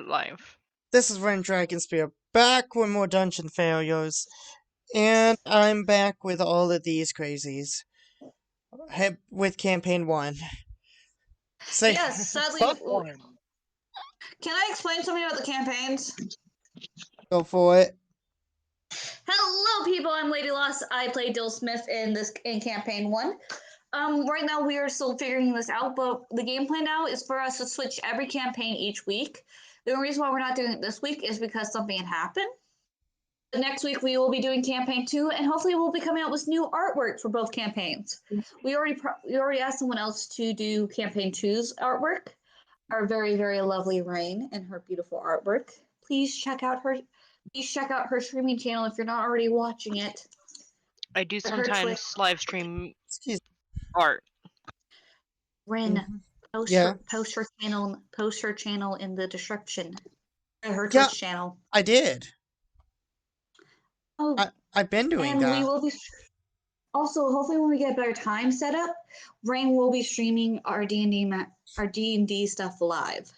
Life. This is RenDragonspear, back with more dungeon failures, and I'm back with all of these crazies. With campaign 1. Say, Yes, sadly. Can I explain something about the campaigns? Go for it. Hello, people. I'm Lady Lost. I play Dill Smith in campaign 1. Right now we are still figuring this out, but the game plan now is for us to switch every campaign each week. The only reason why we're not doing it this week is because something had happened. But next week we will be doing campaign 2, and hopefully we'll be coming out with new artwork for both campaigns. We already asked someone else to do campaign 2's artwork. Our very, very lovely Rain and her beautiful artwork. Please check out her streaming channel if you're not already watching it. I do sometimes live stream art. Rin, post her channel in the description. Her Twitch channel. I did. Oh, I've been doing that. We will be also, hopefully when we get a better time set up, Rain will be streaming our D&D stuff live.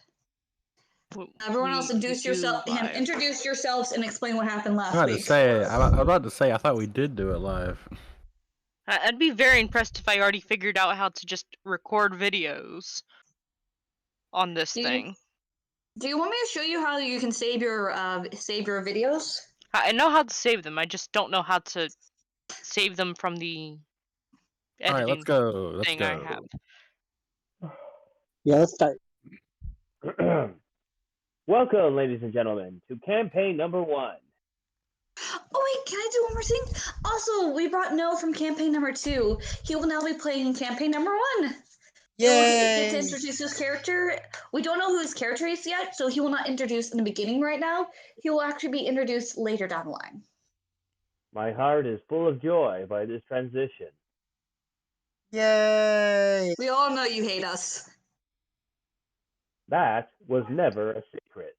Everyone else introduce yourselves and explain what happened last week. I was about to say, I thought we did do it live. I'd be very impressed if I already figured out how to just record videos on this thing. Do you want me to show you how you can save your videos? I know how to save them. I just don't know how to save them from the editing thing I have. Yeah, let's start. Welcome, ladies and gentlemen, to campaign number 1. Oh wait, can I do one more thing? Also, we brought Noah from campaign number 2. He will now be playing in campaign number 1. Yay! He gets to introduce his character. We don't know who his character is yet, so he will not introduce in the beginning right now. He will actually be introduced later down the line. My heart is full of joy by this transition. Yay! We all know you hate us. That was never a secret.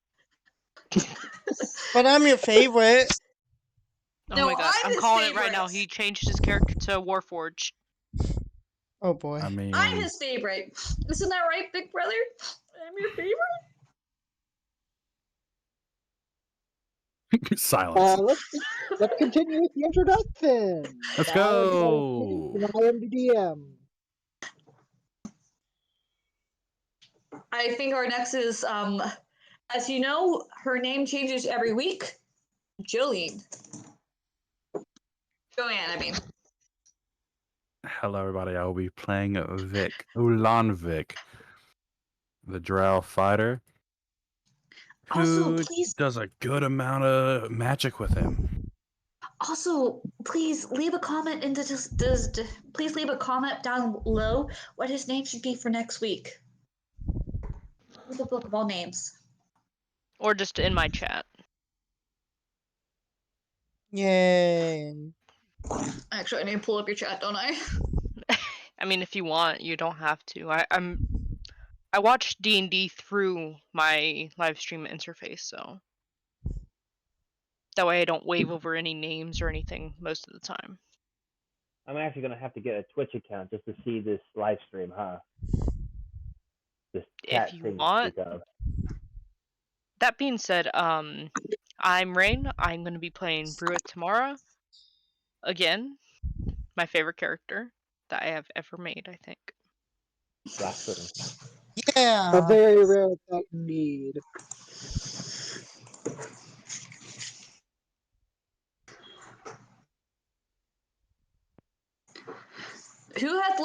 But I'm your favorite. Oh my god, I'm calling it right now. He changed his character to Warforged. Oh boy. I mean, I'm his favorite. Isn't that right, big brother? I'm your favorite. Silence. Let's continue with the introduction. Let's go. I am the DM. I think our next is, as you know, her name changes every week. Joanne, I mean. Hello, everybody. I will be playing Vic, Ulan Vic, the Drow fighter, who does a good amount of magic with him. Also, please leave a comment please leave a comment down below what his name should be for next week. The book of all names. Or just in my chat. Yay. Actually, I need to pull up your chat, don't I? I mean, if you want, you don't have to. I watch D&D through my live stream interface, so that way I don't wave over any names or anything most of the time. I'm actually going to have to get a Twitch account just to see this live stream, huh? This chat if you thing want. of. That being said, I'm Rain. I'm going to be playing Bruit Tamara. Again, my favorite character that I have ever made, I think. Yeah! A very rare thing indeed. Who is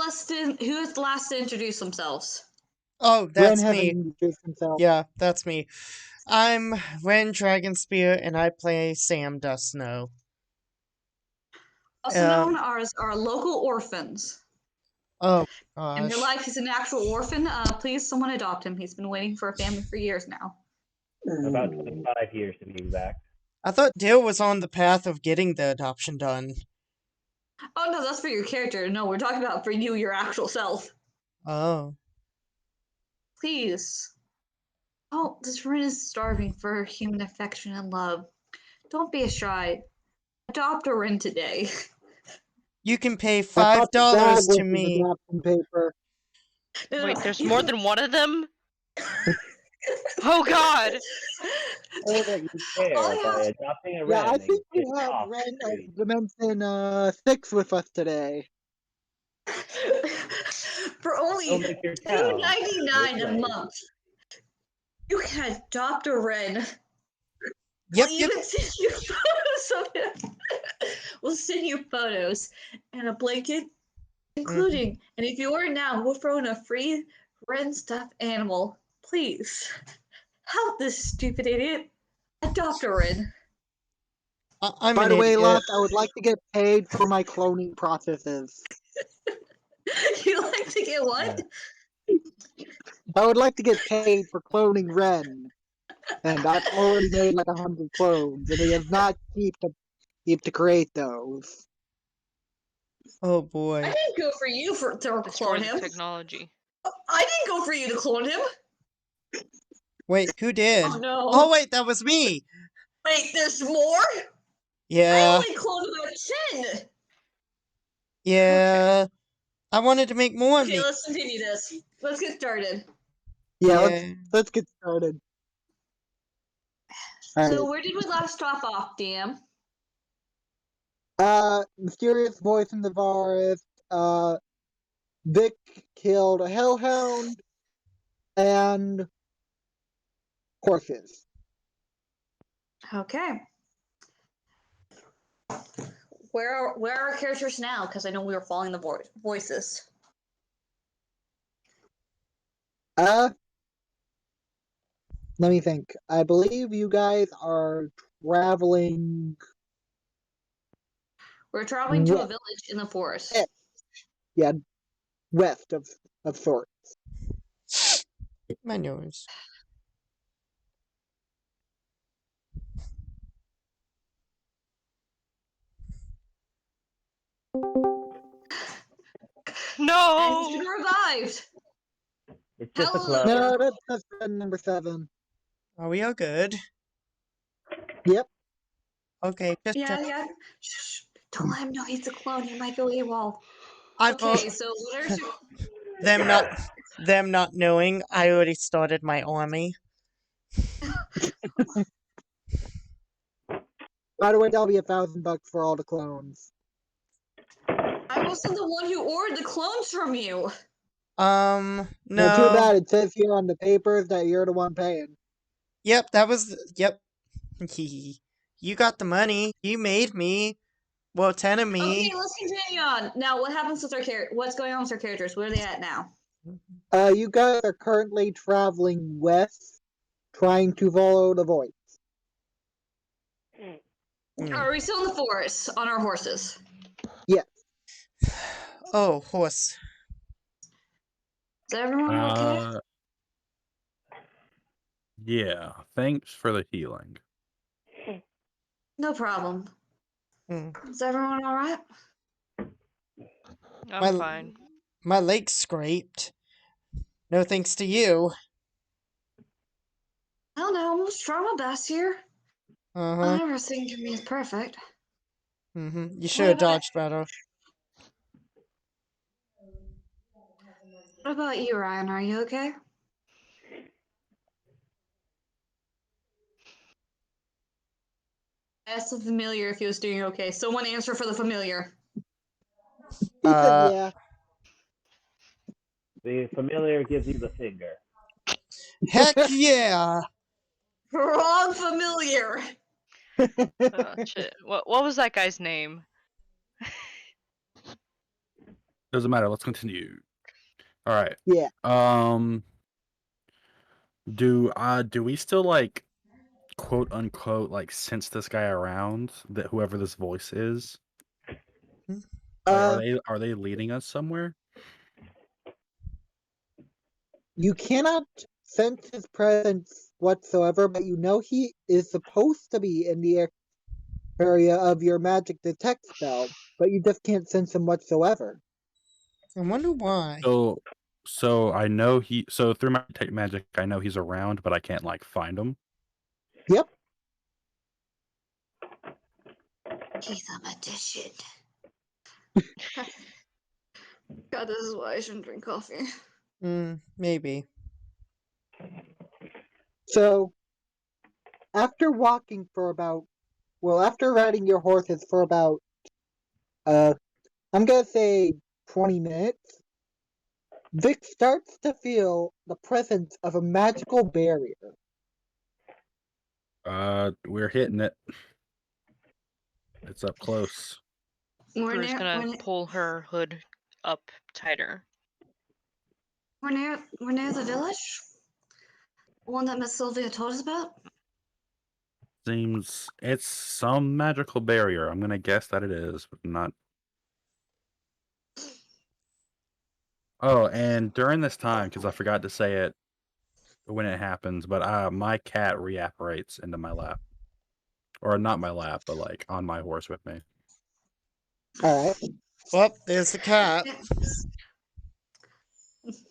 the last to introduce themselves? Oh, that's Ren me. Yeah, that's me. I'm RenDragonspear, and I play Sam Dustsnow. Also known as our local orphans. Oh, gosh. In real life, he's an actual orphan. Please, someone adopt him. He's been waiting for a family for years now. About 25 years to be exact. I thought Dill was on the path of getting the adoption done. Oh, no, that's for your character. No, we're talking about for you, your actual self. Oh. Please. Oh, this Rin is starving for human affection and love. Don't be shy. Adopt a Rin today. You can pay $5 to me. Paper. Wait, there's more than one of them? Oh God! Oh, that you care by adopting a Yeah, I Ren and think we get have off Ren the street. of Dimension 6 with us today. For only Don't make your town $2.99 a make month, you can adopt a Ren. Yep, We'll yep. even send you photos of him. We'll send you photos and a blanket, including. And if you order now, we'll throw in a free Ren stuffed animal. Please help this stupid idiot adopt a Ren. I'm By an the way, idiot. Lost, I would like to get paid for my cloning processes. You like to get what? I would like to get paid for cloning Ren. And I've already made like 100 clones, and it is not cheap to create those. Oh I boy. didn't go for you to Destroy clone the him. technology. I didn't go for you to clone him. Wait, who did? Oh no. Oh wait, that was me! Wait, there's more? I Yeah, only cloned about 10. yeah. I wanted to make more of Okay, me. let's continue this. Let's get started. Yeah, Yeah. let's get started. All So right. where did we last stop off, DM? Mysterious voice in the forest. Vic killed a hellhound and horses. Okay. Where are our characters now? Because I know we were following the voices. Let me think. I believe you guys are traveling. We're traveling to a West. village in the forest. Yeah, west of sorts. My nose. No! And he's been revived. It's just a Hallelujah. club. No, that's number 7. Are we all good? Yep. Okay, just check. Yeah. Shh. Don't let him know he's a clone. He might go AWOL. I Okay, thought so what are some... them not knowing I already started my army. By the way, that'll be $1,000 for all the clones. I wasn't the one who ordered the clones from you. No, too No. bad. It says here on the papers that you're the one paying. Yep, that was yep. You got the money. You made me. Well, 10 of me. Okay, let's continue on. Now, what happens with our what's going on with our characters? Where are they at now? You guys are currently traveling west, trying to follow the voice. Are we still in the forest on our horses? Yes. Oh, horse. Is everyone okay? Yeah. Thanks for the healing. No problem. Is everyone all right? I'm fine. My leg's scraped. No thanks to you. I don't know. I'm just trying my best here. Uh-huh. Everything to me is perfect. You should have dodged better. What about you, Ryan? Are you okay? I asked the familiar if he was doing okay. Someone answer for the familiar. He said yeah. The familiar gives you the finger. Heck yeah! Wrong familiar. Oh shit. What was that guy's name? Doesn't matter. Let's continue. All right. Yeah. Do we still like quote unquote like sense this guy around, that whoever this voice is? Like, are they leading us somewhere? You cannot sense his presence whatsoever, but you know he is supposed to be in the area of your magic detect spell, but you just can't sense him whatsoever. I wonder why. So I know so through my detect magic, I know he's around, but I can't like find him. Yep. He's a magician. God, this is why I shouldn't drink coffee. Maybe. So, after walking for about, after riding your horses for about, I'm gonna say 20 minutes, Vic starts to feel the presence of a magical barrier. We're hitting it. It's up close. Bru's gonna pull her hood up tighter. We're near the village. The one that Miss Sylvia told us about. Seems it's some magical barrier. I'm gonna guess that it is, but not. Oh, and during this time, because I forgot to say it when it happens, but my cat reapparates into my lap, or not my lap, but like on my horse with me. All right. Well, there's the cat.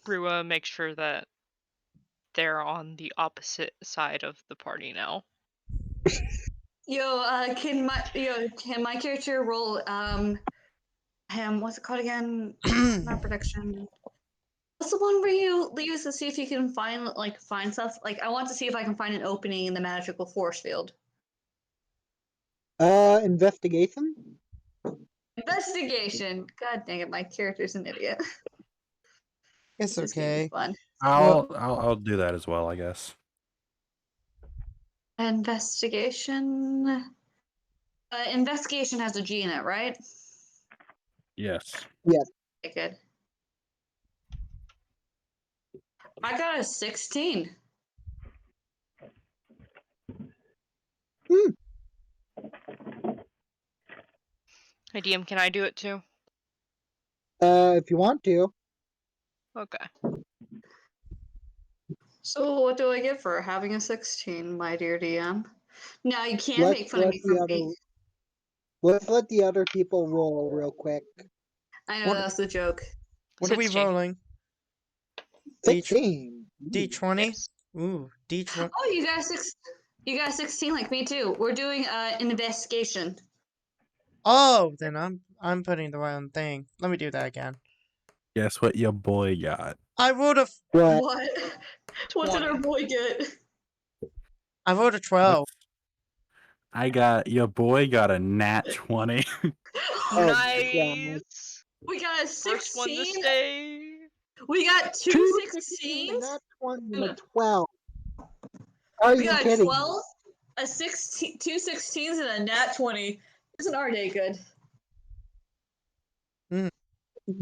Brua makes sure that they're on the opposite side of the party now. Can my character roll what's it called again? Not protection. What's the one where you use to see if you can find stuff? Like I want to see if I can find an opening in the magical force field. Investigation? Investigation. God dang it, my character's an idiot. It's This game is okay. fun. I'll do that as well, I guess. Investigation. Investigation has a G in it, right? Yes. Yes. Okay, good. I got a 16. Hey DM, can I do it too? If you want to. Okay. So what do I get for having a 16, my dear DM? Now you can Let's make fun of let me the for other. me. Let's let the other people roll real quick. I know that's the joke. What are we 16. rolling? 16. D20? Yes. Ooh, D20. Oh, you got 16 like me too. We're doing an investigation. Oh, then I'm putting the wrong thing. Let me do that again. Guess what your boy got? I rolled a What? What did 20. our boy get? I rolled a 12. Your boy got a nat 20. Oh, Nice. We got a First one to 16. stay. We got two 16, 16s. not 20 and a 12. Are We you got a kidding? 12, a 16, two 16s, and a nat 20. Isn't our day good?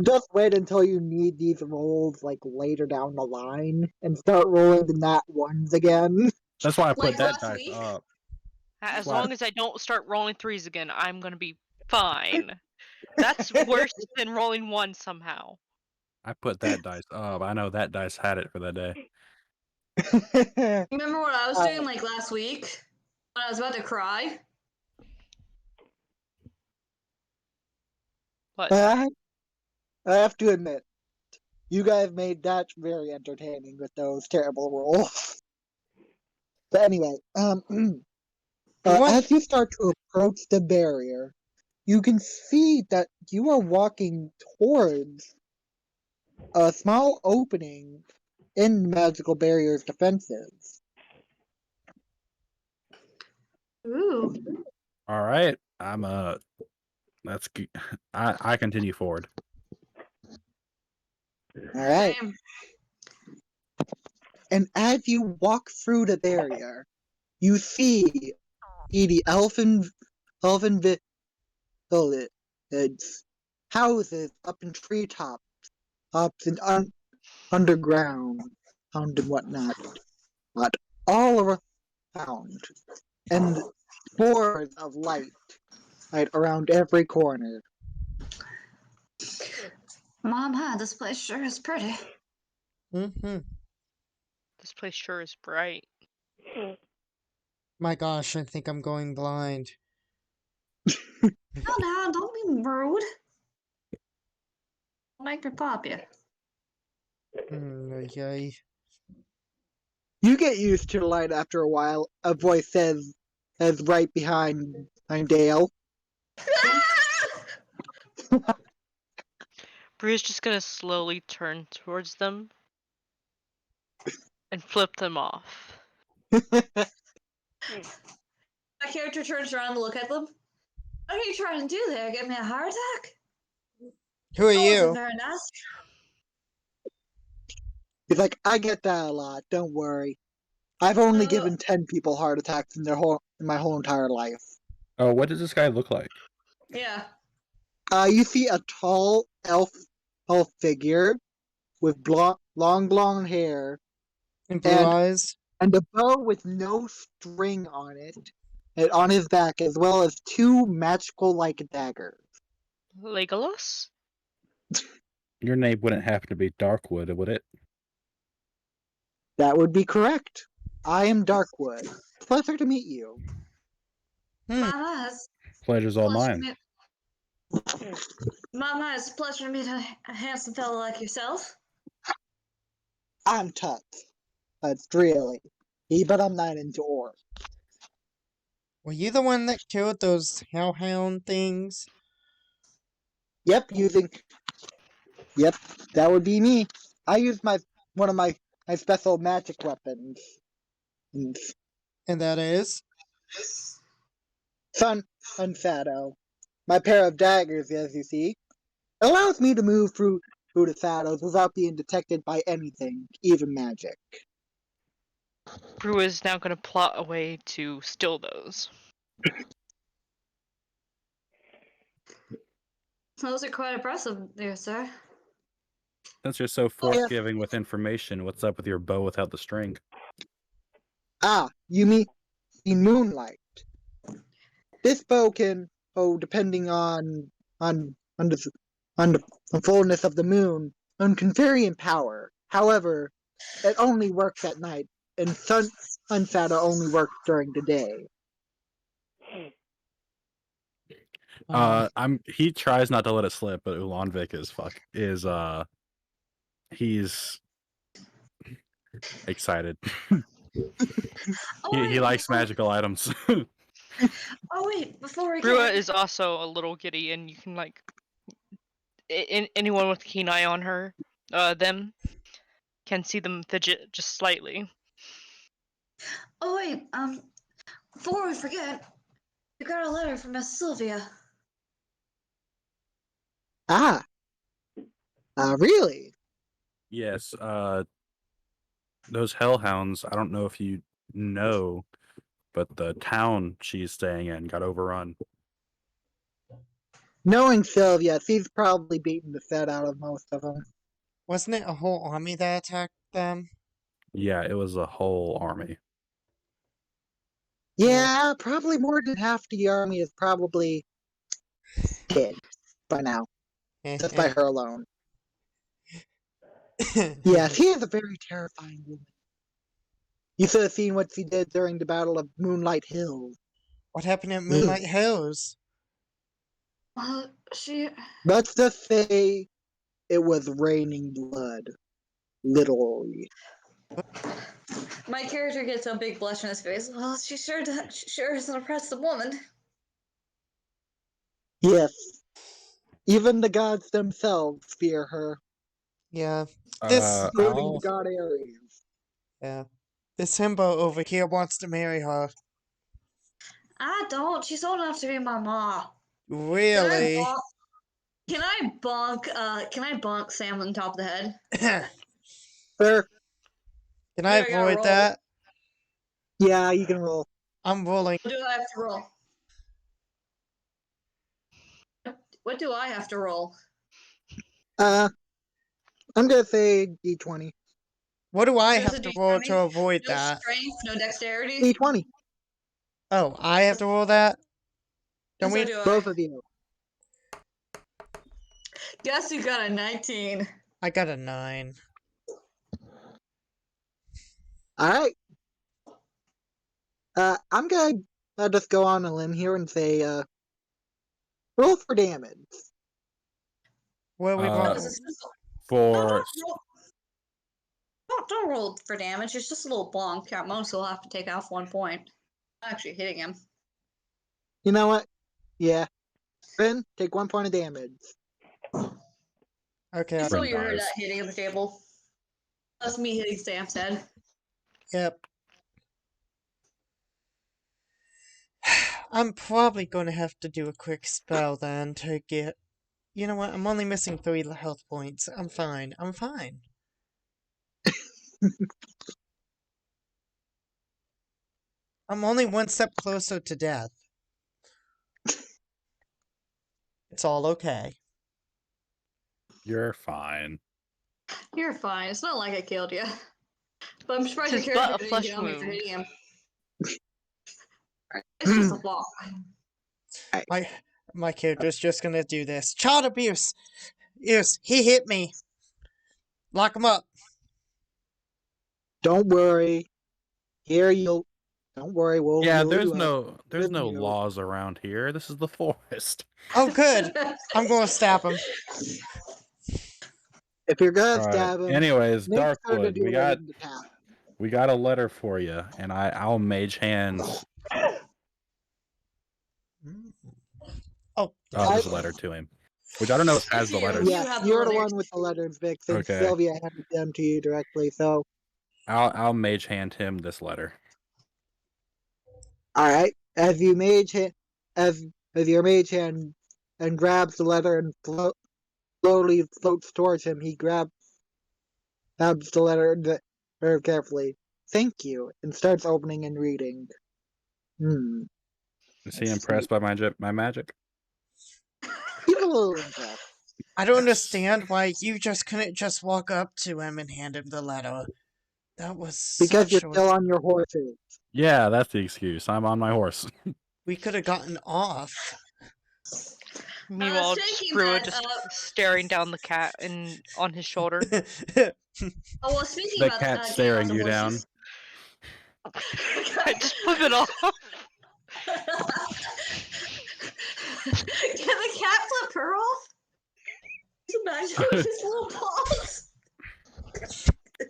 Just wait until you need these rolls like later down the line and start rolling the nat ones again. That's why I put Like that last dice week? up. As Why? long as I don't start rolling threes again, I'm gonna be fine. That's worse than rolling one somehow. I put that dice up. I know that dice had it for that day. Remember what I was doing like last week? When I was about to cry? What? I have to admit, you guys made that very entertaining with those terrible rolls. But anyway, as you start to approach the barrier, you can see that you are walking towards a small opening in the magical barrier's defenses. Ooh. All right. That's good. I continue forward. All right. Same. And as you walk through the barrier, you see the elfin village houses up in treetops, ups and underground, and whatnot, but all around, and spores of light around every corner. Mama, this place sure is pretty. Mm-hmm. This place sure is bright. My gosh, I think I'm going blind. No, don't be rude. Don't make me pop you. Okay. You get used to the light after a while. A voice says right behind Dale. Bru's just gonna slowly turn towards them and flip them off. My character turns around to look at them. What are you trying to do there? Give me a heart attack? Who are That wasn't you? very nice. He's like, I get that a lot. Don't worry. I've only given 10 people heart attacks in my whole entire life. Oh, what does this guy look like? Yeah. You see a tall elf figure with long blonde hair And blue and eyes? and a bow with no string on it, and on his back, as well as 2 magical like daggers. Legolas? Your name wouldn't happen to be Darkwood, would it? That would be correct. I am Darkwood. Pleasure to meet you. Mama, it's Pleasure's all pleasure to mine. meet. Mama, it's a pleasure to meet a handsome fellow like yourself. I'm tough. That's really. But I'm not into ore. Were you the one that killed those hellhound things? Yep, Yep, that would be me. I used one of my special magic weapons. And that is? Sun Shadow. My pair of daggers, as you see, allows me to move through the shadows without being detected by anything, even magic. Brew is now going to plot a way to steal those. Those are quite impressive, dear sir. Since you're so forthgiving with information, what's up with your bow without the string? Ah, you mean moonlight. This bow can, depending on the fullness of the moon, can vary in power. However, it only works at night, and Sun Shadow only works during the day. He tries not to let it slip, but Ulanvik he's excited. He likes magical items. Oh wait, before we Brua get is also a little giddy, and you can like anyone with a keen eye on her, them, can see them fidget just slightly. Oh wait, before we forget, we got a letter from Miss Sylvia. Ah, really? Yes, those hellhounds, I don't know if you know, but the town she's staying in got overrun. Knowing Sylvia, she's probably beaten the shit out of most of them. Wasn't it a whole army that attacked them? Yeah, it was a whole army. Yeah, probably more than half the army is probably dead by now, just by her alone. Yeah, she is a very terrifying woman. You should have seen what she did during the Battle of Moonlight Hills. What happened at Moonlight Hills? Well, Let's just say it was raining blood. Literally. My character gets a big blush on his face. Well, she sure is an impressive woman. Yes. Even the gods themselves fear her. Yeah. Including the god Ares. Yeah. This himbo over here wants to marry her. I don't. She's old enough to be my ma. Really? Can I bonk Sam on top of the head? Sure. Can I avoid that? Yeah, you can roll. I'm rolling. What do I have to roll? What do I have to roll? I'm gonna say D20. What do I There's have a to D20? roll to avoid No that? strength, no dexterity. D20. Oh, I have to roll that? Can And we? so do I. Both of you. Guess you got a 19. I got a 9. Alright. I'm gonna just go on a limb here and say, roll for damage. What are we rolling? For Don't roll for damage. It's just a little bonk. At most, he'll have to take off 1 point. I'm actually hitting him. You know what? Yeah. Ren, take 1 point of damage. Okay. So you heard that hitting the table. That's me hitting Sam's head. Yep. I'm probably going to have to do a quick spell then to get... You know what? I'm only missing 3 health points. I'm fine. I'm fine. I'm only 1 step closer to death. It's all okay. You're fine. You're fine. It's not like I killed you. But I'm surprised your Tis but character a didn't flesh kill me for wound. hitting him. It's just a flaw. My character's just gonna do this. Child abuse! Yes, he hit me. Lock him up. Don't worry. Here you'll. Don't worry. We'll. Yeah, You'll there's do it. no laws around here. This is the forest. Oh, good. I'm gonna stab him. If you're gonna All right. stab him, Anyways, make sure to Darkwood, do it in the tap. we got a letter for you, and I'll mage hands. Oh, This letter to him, which I don't know if it has the letters. Yeah. Yes, you're the one with the letters, Vic, since Okay. Sylvia handed them to you directly. So, I'll mage hand him this letter. all right. As your mage hand and grabs the letter and slowly floats towards him, he grabs the letter very carefully. Thank you, and starts opening and reading. Is he impressed by my magic? He's a little impressed. I don't understand why you just couldn't just walk up to him and hand him the letter. That was Because you're such still on your horses. Yeah, that's the excuse. I'm on my horse. We could have gotten off. Meanwhile, taking Brua that just up- staring down the cat and on his shoulder. Oh, well, speaking The about cat getting staring off the you down. horses- I just flip it off. Can the cat flip her off? Just imagine with his little paws.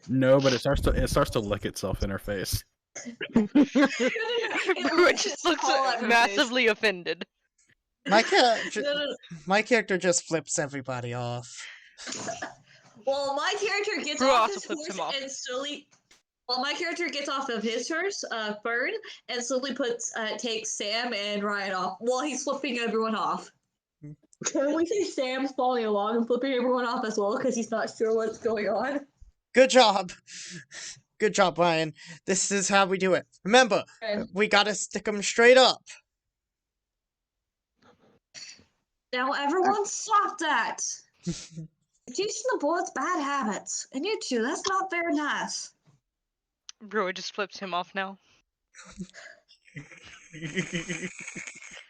No, but it starts to lick itself in her face. Brua just looks massively offended. My character just flips everybody off. Well, my character gets Brua off also his flips him horse off. and slowly. Well, my character gets off of his horse, Fern, and slowly takes Sam and Ryan off while he's flipping everyone off. Can we say Sam's following along and flipping everyone off as well because he's not sure what's going on? Good job. Good job, Ryan. This is how we do it. Remember, we gotta stick them straight up. Now, everyone, stop that! You're teaching the boys bad habits, and you too. That's not very nice. Brua just flips him off now.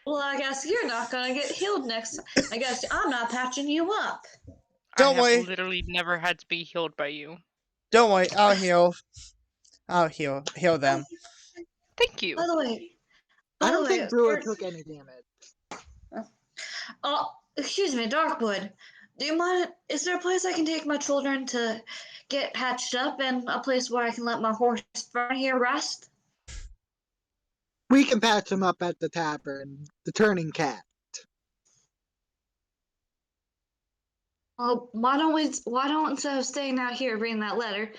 Well, I guess you're not gonna get healed next time. I guess I'm not patching you up. Don't I worry. have literally never had to be healed by you. Don't worry, I'll heal. I'll heal them. Thank you. By the way, I don't think Brewer took any damage. Oh, excuse me, Darkwood. Do you mind? Is there a place I can take my children to get patched up, and a place where I can let my horse Fern here rest? We can patch him up at the tavern, the Turning Cat. Well, why don't instead of staying out here reading that letter,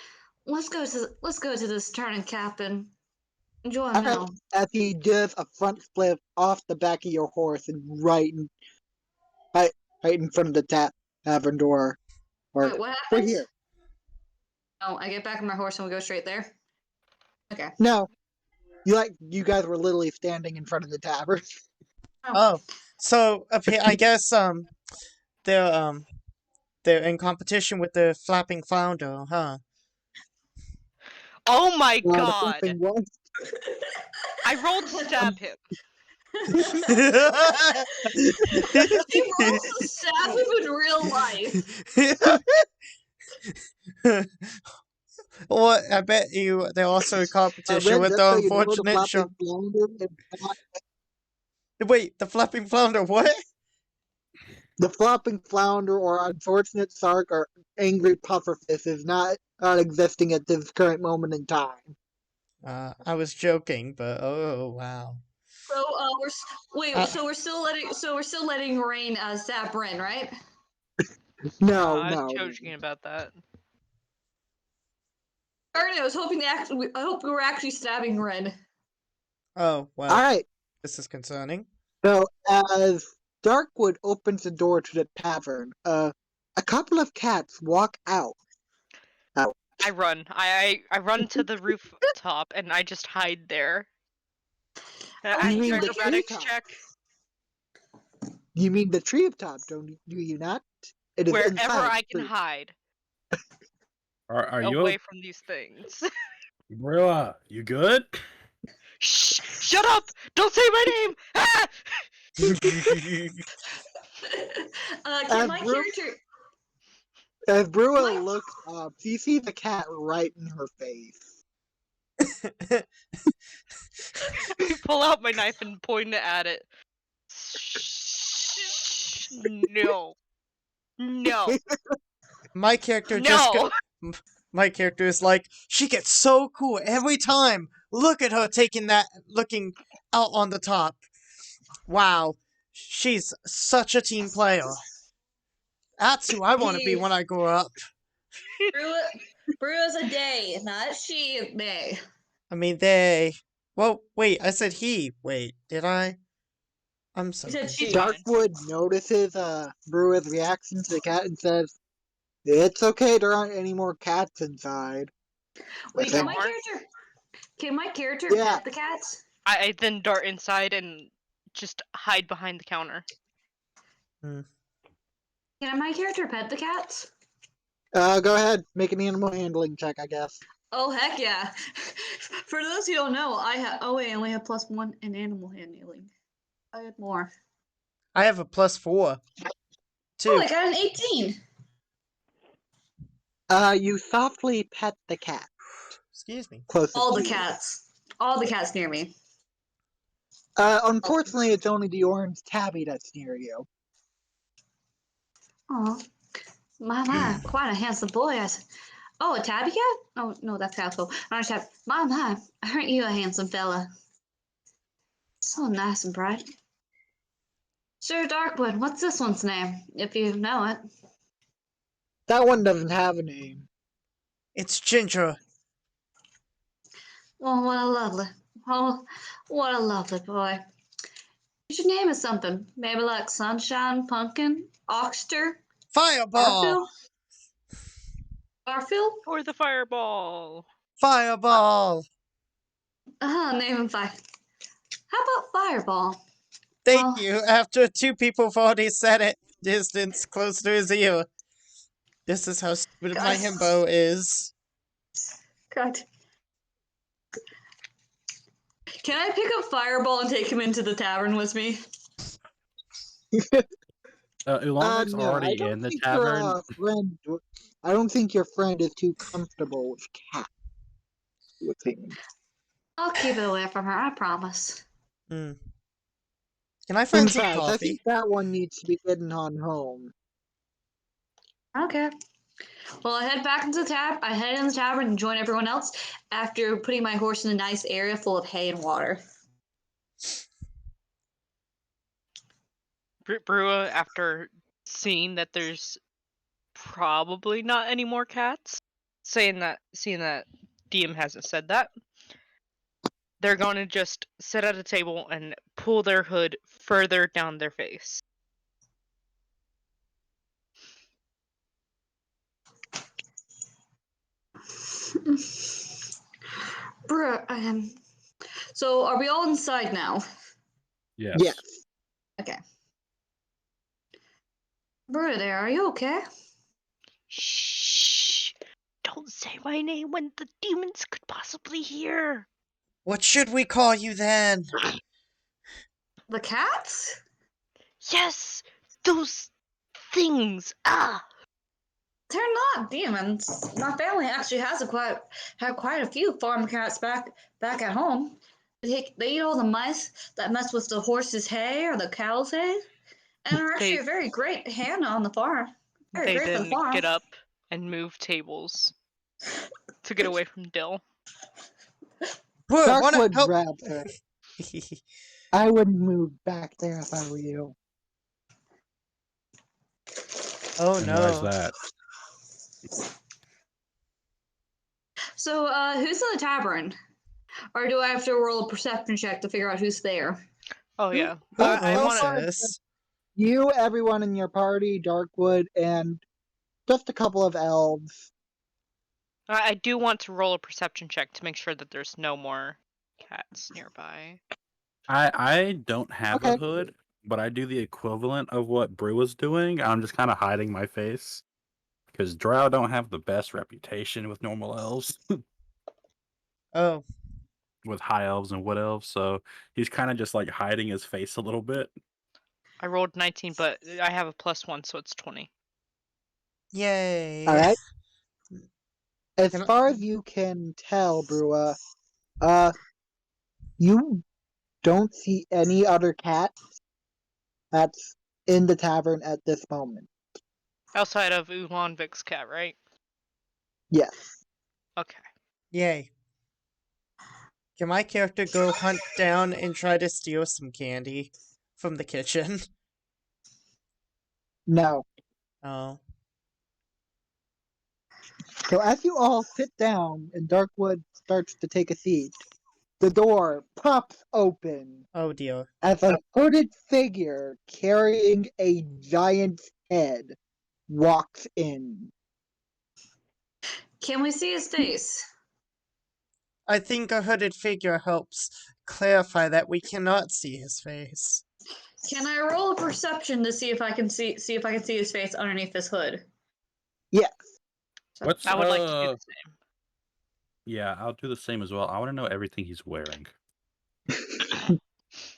let's go to this turning cap and enjoy a meal. As he does a front flip off the back of your horse and right in front of the tavern door. Wait, what We're happens? here. Oh, I get back on my horse and we go straight there. Okay. No, you guys were literally standing in front of the tavern. Oh, so up here, I guess they're in competition with the Flapping Flounder, huh? Oh my The god! flipping one. I rolled to stab him. He rolls to stab him in real life. Well, I bet they're also in competition with the unfortunate Wait, the Flapping Flounder, what? The flopping flounder or unfortunate shark or angry pufferfish is not existing at this current moment in time. I was joking, but oh wow. So we're still letting Rain stab Ren, right? No, I no. was joking about that. I was hoping I hope we were actually stabbing Ren. Oh well. All right. This is concerning. So, as Darkwood opens the door to the tavern, a couple of cats walk out. I run. I run to the rooftop and I just hide there. You mean the Acrobatics treetop? check. You mean the treetop, do you not? It is Wherever inside. I can hide Are you away from these things. Brilla, you good? Shh! Shut up! Don't say my name! Ah! Can my character? As Brua looks up, you see the cat right in her face. I pull out my knife and point it at it. No. No. My character No. my character is like, she gets so cool every time. Look at her looking out on the top. Wow, she's such a team player. That's who I want to be when I grow up. Brua's a day, not she. They. I mean, they. Well, wait, I said he. Wait, did I? I'm so You said confused. she. Darkwood notices Brua's reaction to the cat and says, "It's okay, there aren't any more cats inside." Wait, Listen. can my character Yeah. pet the cats? I then dart inside and just hide behind the counter. Can my character pet the cats? Go ahead, make an animal handling check, I guess. Oh heck yeah! For those who don't know, I only have +1 in animal handling. I had more. I have a +4. Two. Oh, I got an 18. You softly pet the cat. Excuse me. Closest All the to you. cats. All the cats near me. Unfortunately, it's only the orange tabby that's near you. Oh, my, quite a handsome boy. Oh, a tabby cat? Oh, no, that's Calico. Orange tabby. My, aren't you a handsome fella? So nice and bright. Sir Darkwood, what's this one's name, if you know it? That one doesn't have a name. It's Ginger. Oh, what a lovely boy. You should name it something. Maybe like Sunshine, Pumpkin, Oxter, Fireball! Garfield? Or the fireball. Fireball! Name him How about Fireball? Thank you. After 2 people have already said it, distance close to his ear. This is how stupid my himbo is. God. Can I pick up Fireball and take him into the tavern with me? Ulanvik's already in the tavern. I don't think your friend is too comfortable with cats. I'll keep it away from her, I promise. Can I find some I coffee? think that one needs to be getting on home. Okay. Well, I head in the tavern and join everyone else after putting my horse in a nice area full of hay and water. Brua, after seeing that there's probably not any more cats, seeing that DM hasn't said that, they're going to just sit at a table and pull their hood further down their face. Bruh, so are we all inside now? Yes. Yes. Okay. Bruh, there, are you okay? Shh! Don't say my name when the demons could possibly hear. What should we call you then? The cats? Yes! Those things! Ah! They're not demons. My family actually has had quite a few farm cats back at home. They eat all the mice that mess with the horse's hay or the cow's hay, and are actually a very great hand on the farm. They then get up and move tables to get away from Dill. Darkwood grabs her. I wouldn't move back there if I were you. Oh And no. why is that? So, who's in the tavern? Or do I have to roll a perception check to figure out who's there? Oh yeah, Uh-oh, I so want far, to. sis. you, everyone in your party, Darkwood, and just a couple of elves. I do want to roll a perception check to make sure that there's no more cats nearby. I don't have a Okay. hood, but I do the equivalent of what Brew was doing. I'm just kind of hiding my face because Drow don't have the best reputation with normal elves, Oh, with high elves and wood elves. So he's kind of just like hiding his face a little bit. I rolled 19, but I have a +1, so it's 20. yay. All right. As Can I- far as you can tell, Brua, you don't see any other cats that's in the tavern at this moment. Outside of Ulan Vic's cat, right? Yes. Okay. Yay. Can my character go hunt down and try to steal some candy from the kitchen? No. Oh. So as you all sit down and Darkwood starts to take a seat, the door pops open Oh dear. as a hooded figure carrying a giant's head walks in. Can we see his face? I think a hooded figure helps clarify that we cannot see his face. Can I roll a perception to see if I can see if I can see his face underneath this hood? Yes. What's I would like to do the same. Yeah, I'll do the same as well. I want to know everything he's wearing.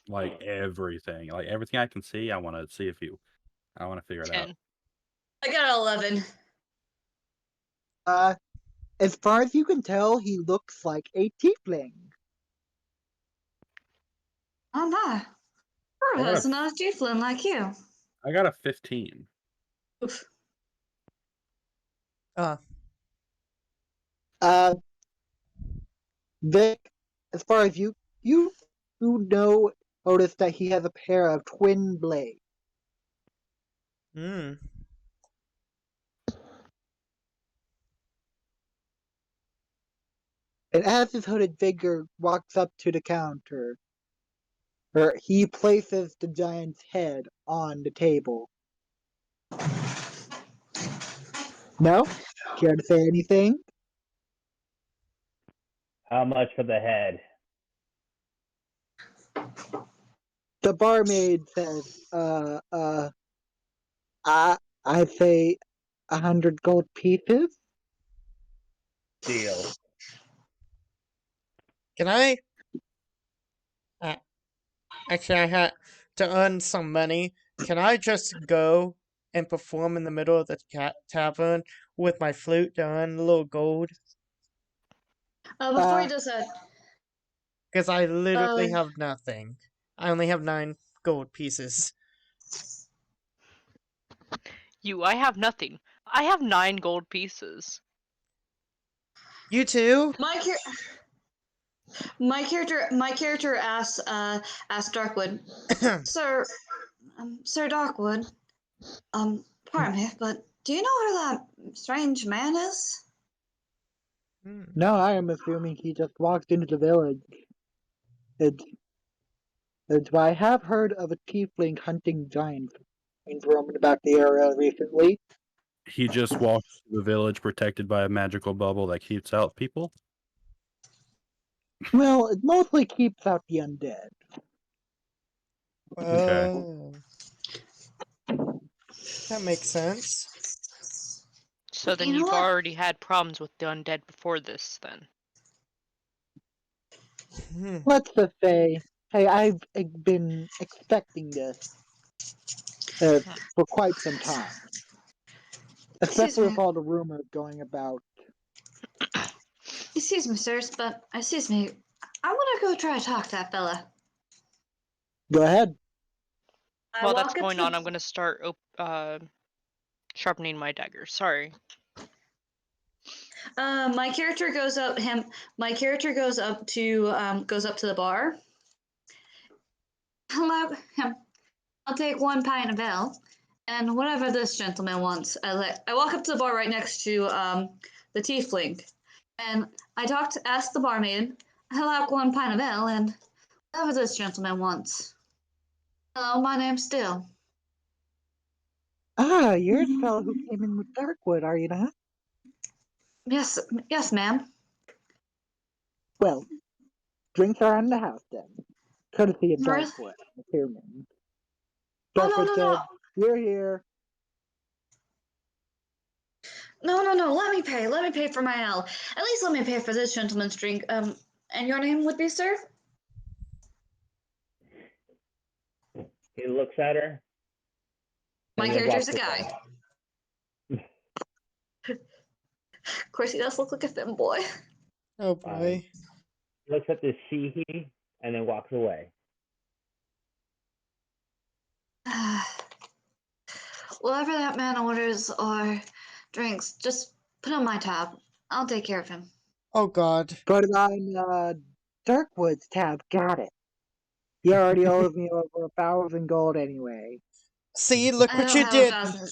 Like everything. Like everything I can see, I want to see I want to figure it out. 10. I got 11. As far as you can tell, he looks like a tiefling. Oh my. I got Bruha's a- not a tiefling like you. I got a 15. Oof. Uh, Vic, as far as you notice that he has a pair of twin blades. hmm. And as this hooded figure walks up to the counter, he places the giant's head on the table. No? Care to say anything? How much for the head? The barmaid says, I say 100 gold pieces. Deal. Can I? Actually, I had to earn some money. Can I just go and perform in the middle of the tavern with my flute to earn a little gold? Before he does that, Because I literally have nothing. I only have 9 gold pieces. I have nothing. I have 9 gold pieces. You too? my character asks Darkwood, Sir Darkwood, pardon me, but do you know where that strange man is? No, I am assuming he just walked into the village. It's why I have heard of a tiefling hunting giants roaming about the area recently. He just walked through the village protected by a magical bubble that keeps out people. Well, it mostly keeps out the undead. Okay. Oh. That makes sense. So then You know you've what? already had problems with the undead before this, then. Let's just say, hey, I've been expecting this for quite some time. Especially with all the rumors going about. Excuse me, sirs, but excuse me. I want to go try to talk to that fella. Go ahead. While that's going on, I'm going to start sharpening my dagger. Sorry. My character goes up to the bar. Hello, I'll take 1 pint of ale and whatever this gentleman wants. I walk up to the bar right next to the tiefling, and I ask the barmaid. I like one pint of ale and whatever this gentleman wants. Hello, my name's Still. Ah, you're the fellow who came in with Darkwood, are you not? Yes, ma'am. Well, drinks are on the house then. Courtesy of Really? Darkwood, the human. Oh, no, Darkwood no, said, no. "You're here." No. Let me pay. Let me pay for my ale. At least let me pay for this gentleman's drink. And your name would be, sir? He looks at her. My and then character's walks a guy. away. Of course, he does look like a femboy. Oh boy. He looks at the she and then walks away. Whatever that man orders or drinks, just put on my tab. I'll take care of him. Oh god. Put it on Darkwood's tab. Got it. He already owes me over 1,000 gold anyway. See, look I what don't you have did. 1,000.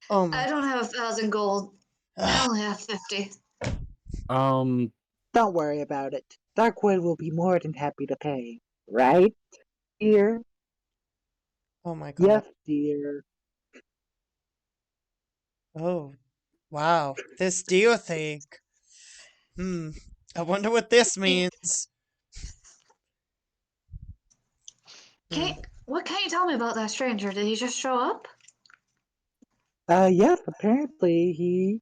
Oh my. I don't have 1,000 gold. I only have 50. Um, Don't worry about it. Darkwood will be more than happy to pay. Right, dear? Oh my god. Yes, dear. Oh, wow. This deal thing. I wonder what this means. What can you tell me about that stranger? Did he just show up? Yes, apparently he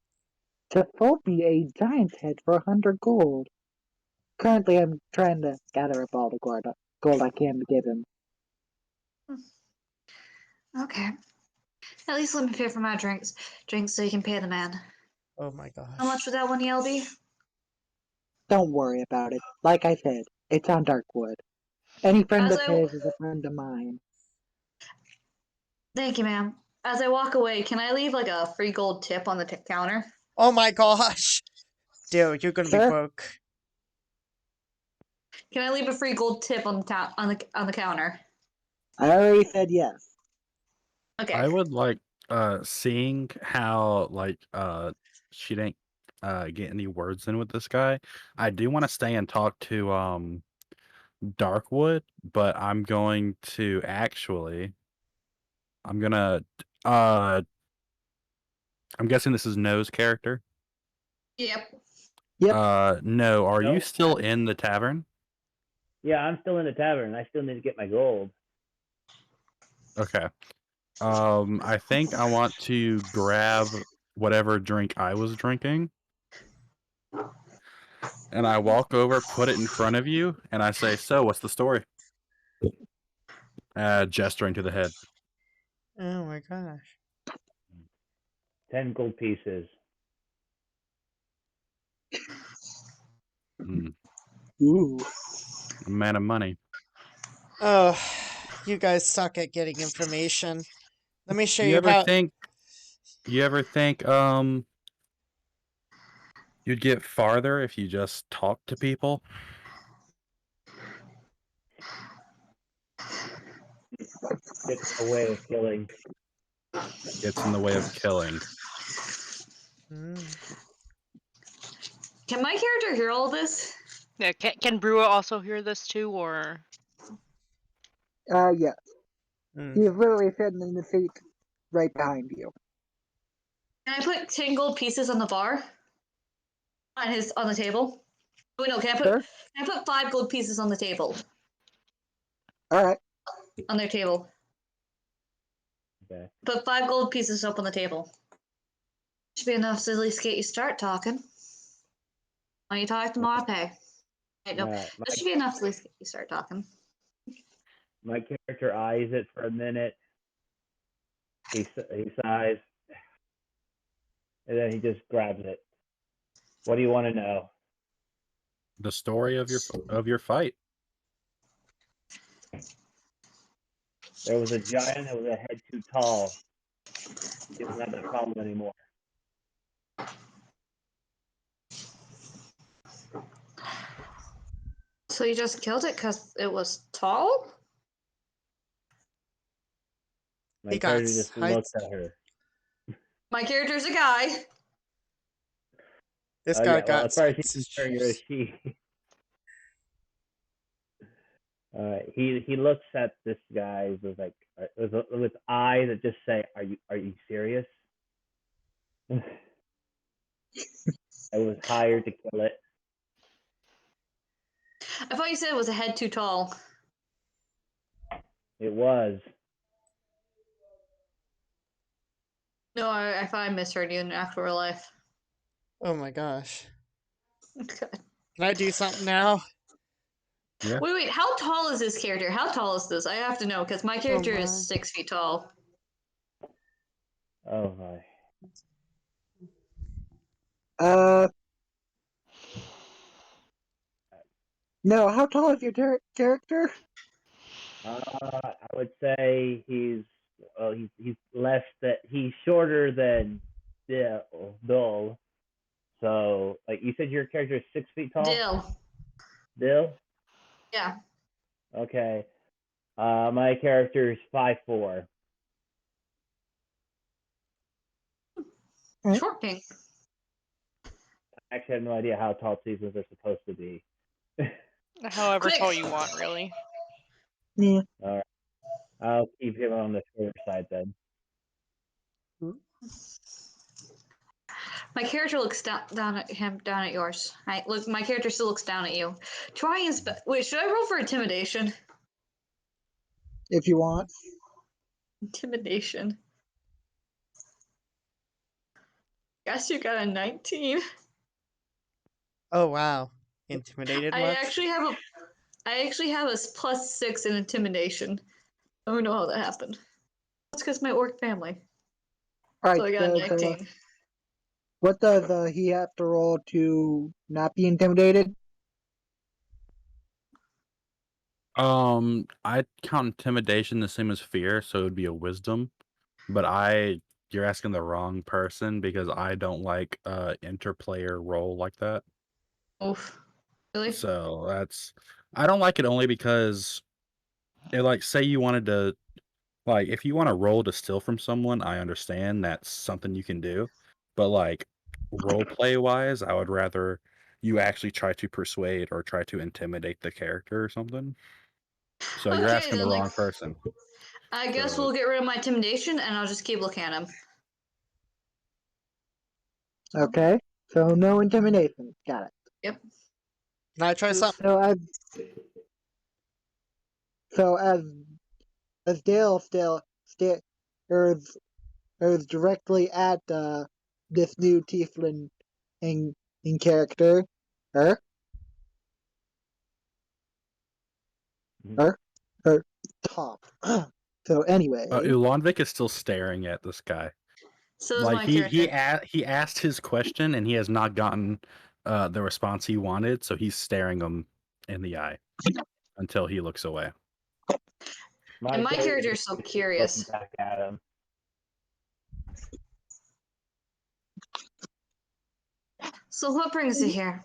just sold me a giant head for 100 gold. Currently, I'm trying to gather up all the gold I can to give him. Okay. At least let me pay for my drinks so you can pay the man. Oh my How much gosh. would that one ale be? Don't worry about it. Like I said, it's on Darkwood. Any friend As of I his is a friend of mine. Thank you, ma'am. As I walk away, can I leave like a free gold tip on the counter? Oh my gosh. Dude, you're gonna be Sure. broke. Can I leave a free gold tip on the counter? I already said yes. Okay. I would like seeing how like she didn't get any words in with this guy. I do want to stay and talk to Darkwood, but I'm going to actually I'm gonna I'm guessing this is No's character. Yep. Yep. No, are you Nope. still in the tavern? Yeah, I'm still in the tavern. I still need to get my gold. Okay. I think I want to grab whatever drink I was drinking. And I walk over, put it in front of you, and I say, "So, what's the story?" Gesturing to the head. Oh my gosh. 10 gold pieces. Ooh. A man of money. Oh, you guys suck at getting information. Let me show You you ever how. think? You ever think? You'd get farther if you just talk to people. It's a way of killing. It's in the way of killing. Can my character hear all this? Yeah, can Brewer also hear this too, or? Yes. He's literally sitting in the seat right behind you. Can I put 10 gold pieces on the bar? On the table? Wait, no, Sure. can I put 5 gold pieces on the table? Alright. On their table. Okay. Put 5 gold pieces up on the table. Should be enough to at least get you start talking. When you talk tomorrow, pay. Wait, no, this should be enough to at least get you start talking. My character eyes it for a minute. He sighs, and then he just grabs it. What do you want to know? The story of your fight. There was a giant that was a head too tall. He doesn't have that problem anymore. So you just killed it because it was tall? My He got character just looks heights. at her. My character's a guy. This Oh guy yeah, well, got as far as heights he's concerned, you're a issues. she. He looks at this guy with like with eyes that just say, "Are you serious?" I was hired to kill it. I thought you said it was a head too tall. It was. No, I thought I misheard you in actual real life. Oh my gosh. Okay. Can I do something now? Yeah. Wait, how tall is this character? How tall is this? I have to know, because my character my. is 6 feet tall. Oh my. No, how tall is your character? I would say he's less that he's shorter than Dull. So like you said, your character is 6 feet tall. Dill. Dill. Yeah. Okay. My character is 5'4". Short king. I actually have no idea how tall seasons are supposed to be. However Quick. tall you want, really. Yeah. All right. I'll keep him on the shorter side then. My character looks down at him, down at yours. Look, my character still looks down at you. Try and wait. Should I roll for intimidation? If you want. Intimidation. Guess you got a 19. Oh wow. Intimidated I much? actually have a +6 in intimidation. I don't know how that happened. That's because my orc family. Alright, So I got a 19. what does he have to roll to not be intimidated? I'd count intimidation the same as fear, so it would be a wisdom. But you're asking the wrong person because I don't like interplayer role like that. Oof. Really? So I don't like it only because like say you wanted to like if you want to roll to steal from someone, I understand that's something you can do. But like role play wise, I would rather you actually try to persuade or try to intimidate the character or something. So you're Okay, asking the then wrong person. I guess So we'll get rid of my intimidation and I'll just keep looking at him. Okay. So no intimidation. Got it. Yep. Can I try something? So as Dale still stares directly at this new tiefling in character, her top. So anyway, Ulanvik is still staring at this guy. So is Like my character. he asked his question and he has not gotten the response he wanted, so he's staring him in the eye until he looks away. And my character is so curious. Looking back at him. So what brings you here?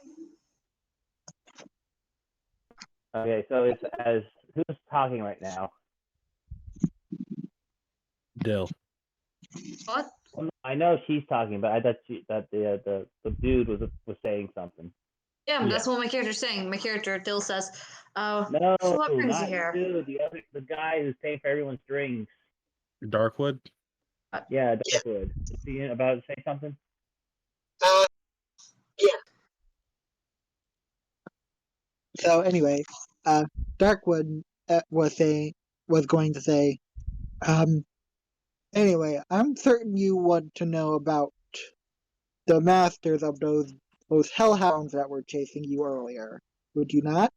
Okay, so it's as who's talking right now? Dill. What? Well, I know she's talking, but I thought the dude was saying something. Yeah, that's what my character's saying. My character Dill says, No, so what brings you not here? dude. The guy who's paying for everyone's drinks. Darkwood? Yeah, Darkwood. Is he about to say something? Yeah. So anyway, Darkwood was going to say, anyway, I'm certain you want to know about the masters of those hellhounds that were chasing you earlier. Would you not?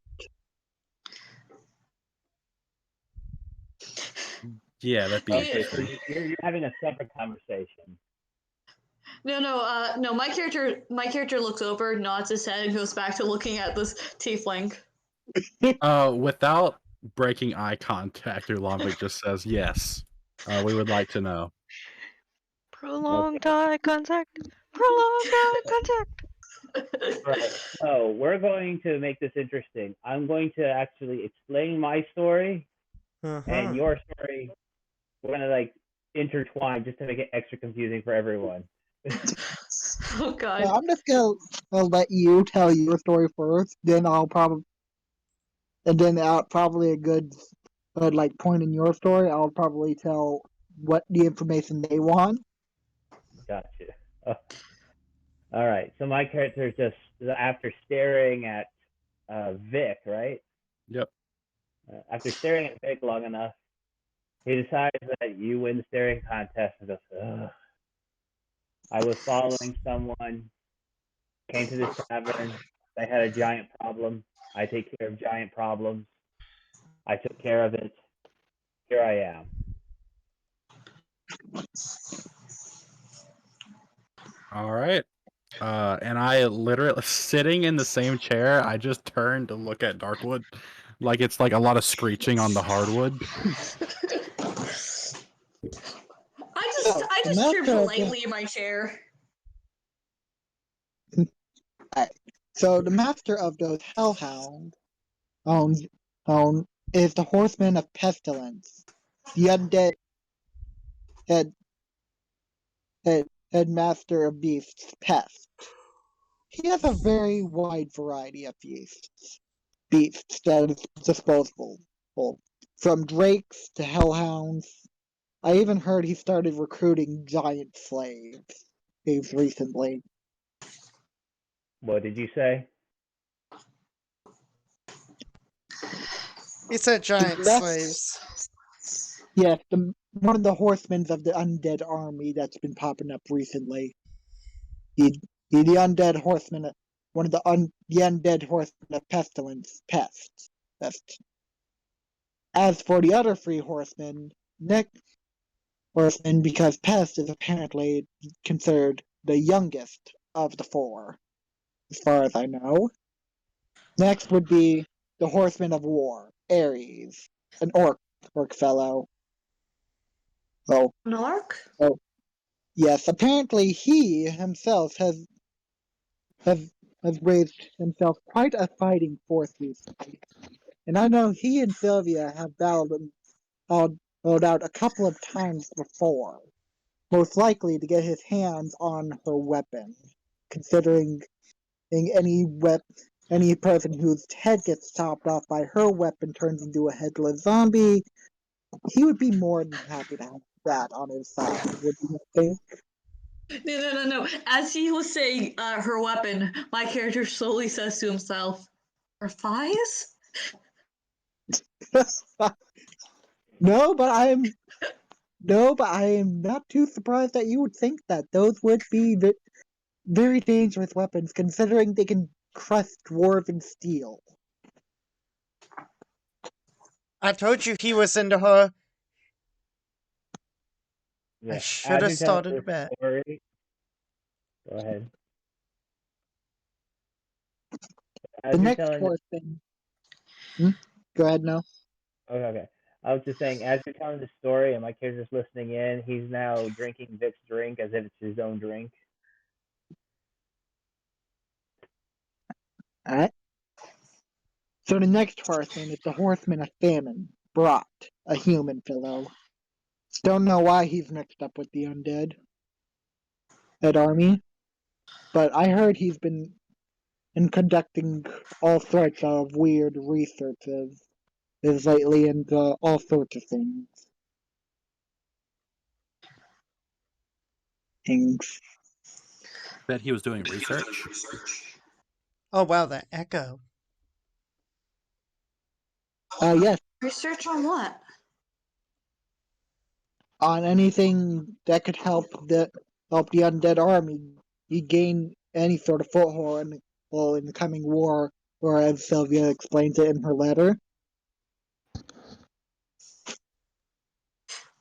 Yeah, that'd be Okay, so interesting. you're having a separate conversation. No. My character looks over, nods his head, and goes back to looking at this tiefling. Without breaking eye contact, Ulanvik just says, yes, we would like to know. Prolonged eye contact. Prolonged eye contact. Right. So we're going to make this interesting. I'm going to actually explain my story and your story. We're gonna like intertwine just to make it extra confusing for everyone. Oh god. Well, I'm just gonna let you tell your story first, then I'll probably and then probably a good like point in your story, I'll probably tell what the information they want. Gotcha. Oh. All right. So my character is just after staring at Vic, right? Yep. After staring at Vic long enough, he decides that you win the staring contest and goes, ugh. I was following someone, came to this tavern. They had a giant problem. I take care of giant problems. I took care of it. Here I am. All right. And I literally sitting in the same chair. I just turned to look at Darkwood, like it's like a lot of screeching on the hardwood. I just chirp politely in my chair. So the master of those hellhounds is the Horseman of Pestilence, the undead headmaster of beasts, Pest. He has a very wide variety of beasts that is disposable, from drakes to hellhounds. I even heard he started recruiting giant slaves recently. What did you say? He said giant slaves. Yes, one of the horsemen of the undead army that's been popping up recently. He the undead horseman, one of the undead horsemen of pestilence, Pest. As for the other three horsemen, because Pest is apparently considered the youngest of the four, as far as I know. Next would be the Horseman of War, Ares, an orc fellow. An orc? Oh, yes. Apparently, he himself has raised himself quite a fighting force recently, and I know he and Sylvia have battled out a couple of times before, most likely to get his hands on her weapon, considering any person whose head gets chopped off by her weapon turns into a headless zombie, he would be more than happy to have that on his side, would you think? No. As he was saying her weapon, my character slowly says to himself, Orpheus? No, but I am not too surprised that you would think that. Those would be very dangerous weapons, considering they can crush dwarven steel. I told you he was into her. Yeah. I should have started a bet. Go ahead. The next horseman. Go ahead, no. Okay. I was just saying, as you're telling the story and my character's listening in, he's now drinking Vic's drink as if it's his own drink. Alright. So the next horseman is the Horseman of Famine, Brought, a human fellow. Don't know why he's mixed up with the undead army, but I heard he's been conducting all sorts of weird researches lately into all sorts of things. That he was doing research. Oh wow, that echo. Yes. Research on what? On anything that could help the undead army. You gain any sort of foothold in the coming war, or as Sylvia explains it in her letter.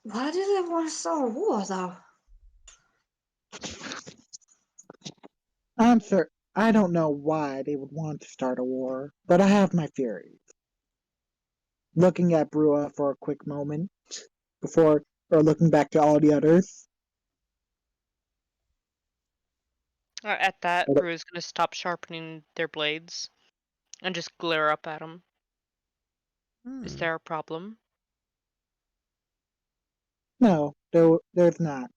Why do they want to start a war, though? I'm sure. I don't know why they would want to start a war, but I have my theories. Looking at Brua for a quick moment before, or looking back to all the others. At that, Brew is going to stop sharpening their blades and just glare up at them. Is there a problem? No, there's not.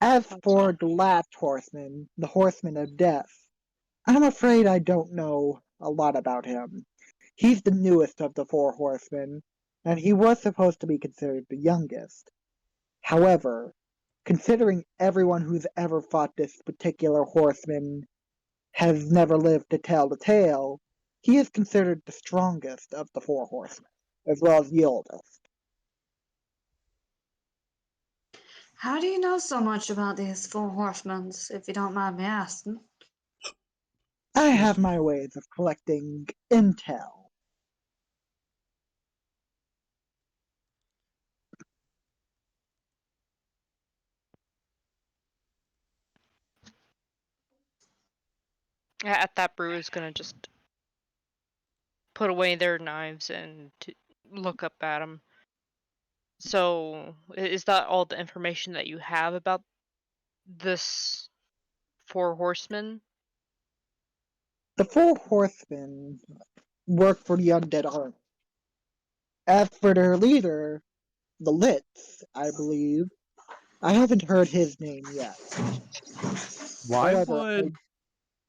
As for the last horseman, the Horseman of Death, I'm afraid I don't know a lot about him. He's the newest of the four horsemen, and he was supposed to be considered the youngest. However, considering everyone who's ever fought this particular horseman has never lived to tell the tale, he is considered the strongest of the four horsemen, as well as the oldest. How do you know so much about these four horsemen, if you don't mind me asking? I have my ways of collecting intel. At that, Brew is gonna just put away their knives and look up at them. So, is that all the information that you have about this four horsemen? The four horsemen work for the undead army. As for their leader, the Litz, I believe, I haven't heard his name yet. Why However, I would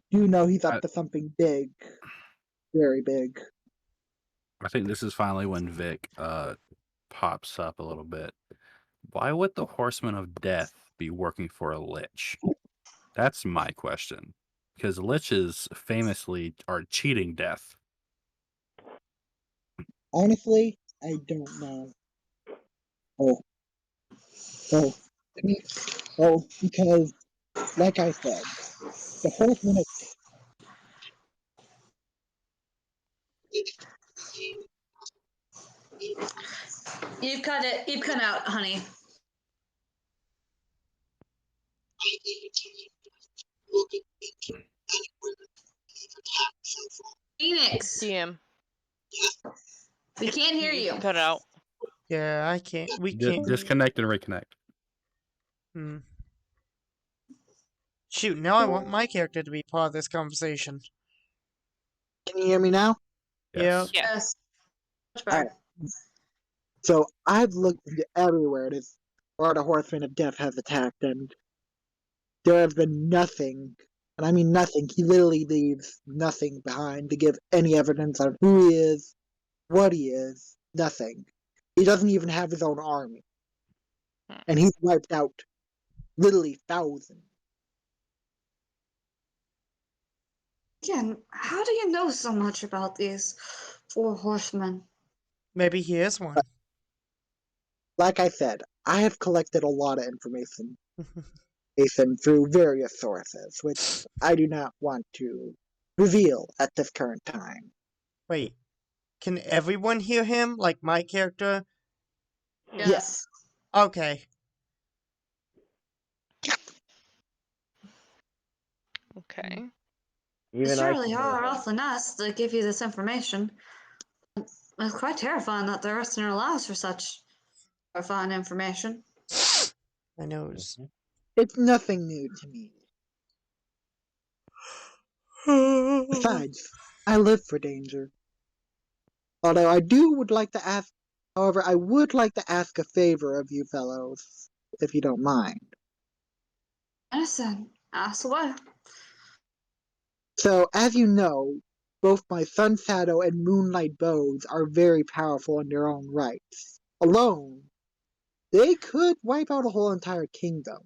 do know he's up to something big. Very big. I think this is finally when Vic pops up a little bit. Why would the Horseman of Death be working for a lich? That's my question. Because liches famously are cheating death. Honestly, I don't know. Because, like I said, the horseman of You've cut out, honey. Phoenix, DM. we can't hear you. Cut out. Yeah, I can't. We can't. Disconnect and reconnect. Shoot, now I want my character to be part of this conversation. Can you hear me now? Yeah. Yes. Much better. So I've looked into everywhere this where the Horseman of Death has attacked, and there has been nothing, and I mean nothing. He literally leaves nothing behind to give any evidence on who he is, what he is, nothing. He doesn't even have his own army. And he's wiped out literally thousands. Again, how do you know so much about these four horsemen? Maybe he is one. Like I said, I have collected a lot of information through various sources, which I do not want to reveal at this current time. Wait, can everyone hear him, like my character? Yes. Okay. Okay. You surely are awfully nice to give you this information. It's quite terrifying that they're risking their lives for such terrifying information. My nose. It's nothing new to me. Besides, I live for danger. Although I would like to ask a favor of you fellows, if you don't mind. Innocent, ask away. So, as you know, both my Sun Shadow and Moonlight bows are very powerful in their own rights. Alone, they could wipe out a whole entire kingdom.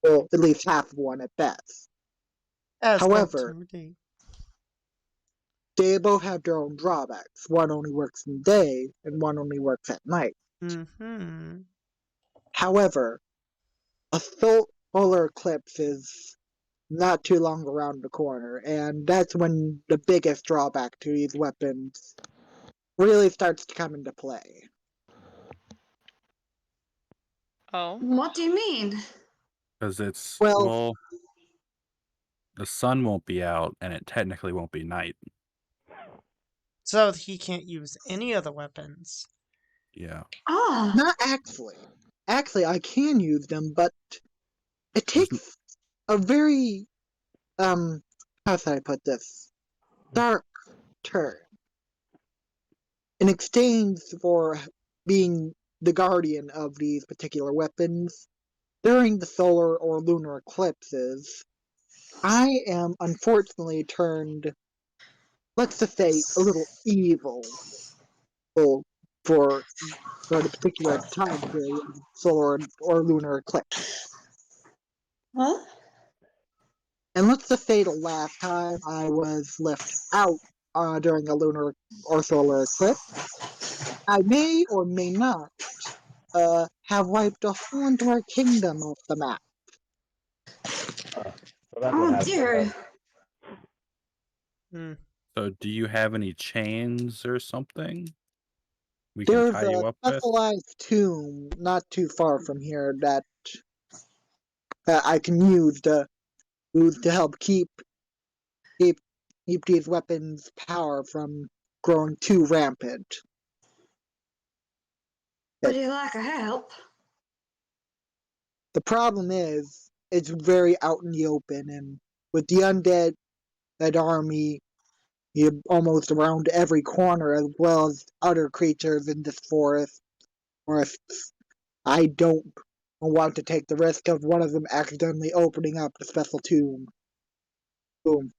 Well, at least half of one at best. However, they both have their own drawbacks. One only works in the day, and one only works at night. However, a solar eclipse is not too long around the corner, and that's when the biggest drawback to these weapons really starts to come into play. Oh. What do you mean? Because it's, well, the sun won't be out, and it technically won't be night. So he can't use any other weapons. Yeah. Not actually. Actually, I can use them, but it takes a very, how should I put this? Dark turn. In exchange for being the guardian of these particular weapons, during the solar or lunar eclipses, I am unfortunately turned let's just say, a little evil for the particular time period of solar or lunar eclipse. Huh? And let's just say the last time I was left out during a lunar or solar eclipse, I may or may not have wiped a whole entire kingdom off the map. So that's what Oh happened. dear. So, do you have any chains or something we can There's tie a you up with? specialized tomb not too far from here that I can use to help keep these weapons' power from growing too rampant. Would you like a help? The problem is, it's very out in the open, and with the undead army almost around every corner, as well as other creatures in this forests, I don't want to take the risk of one of them accidentally opening up the special tomb. Boom.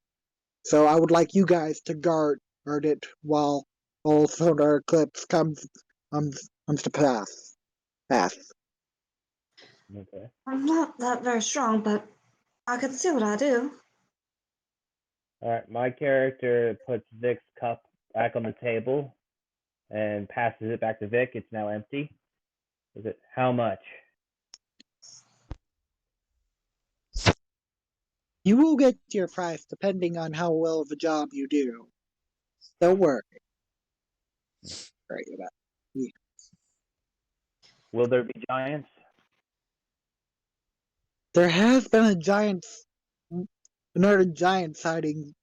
So I would like you guys to guard it while solar eclipse comes to pass. Okay. I'm not that very strong, but I can see what I do. Alright, my character puts Vic's cup back on the table and passes it back to Vic. It's now empty. Is it how much? You will get your price depending on how well of a job you do. Don't worry. Right about it. Will there be giants? There has been another giant sighting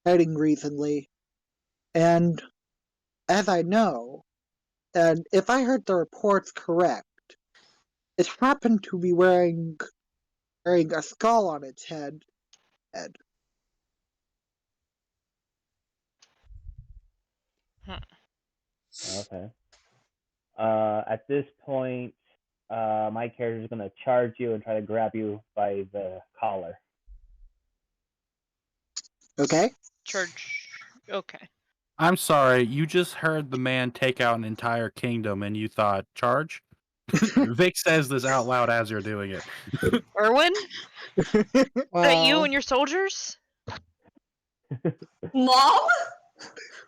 recently, and as I know, and if I heard the reports correct, it happened to be wearing a skull on its head. Okay. At this point, my character is going to charge you and try to grab you by the collar. Okay? Charge. Okay. I'm sorry, you just heard the man take out an entire kingdom and you thought, charge? Vic says this out loud as you're doing it. Erwin? Well, That you and your soldiers? Mom?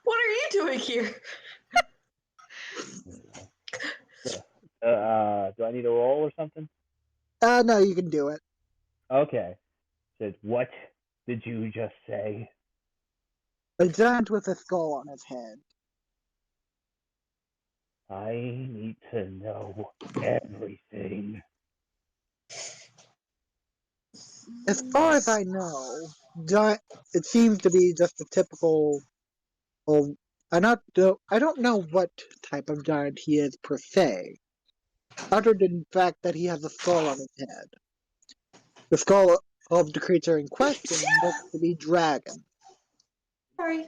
What are you doing here? Do I need a roll or something? no, you can do it. Okay. Said, what did you just say? A giant with a skull on his head. I need to know everything. As far as I know, it seems to be just a typical. Well, I don't know what type of giant he is per se, other than the fact that he has a skull on his head. The skull of the creature in question looks to be dragon. Sorry.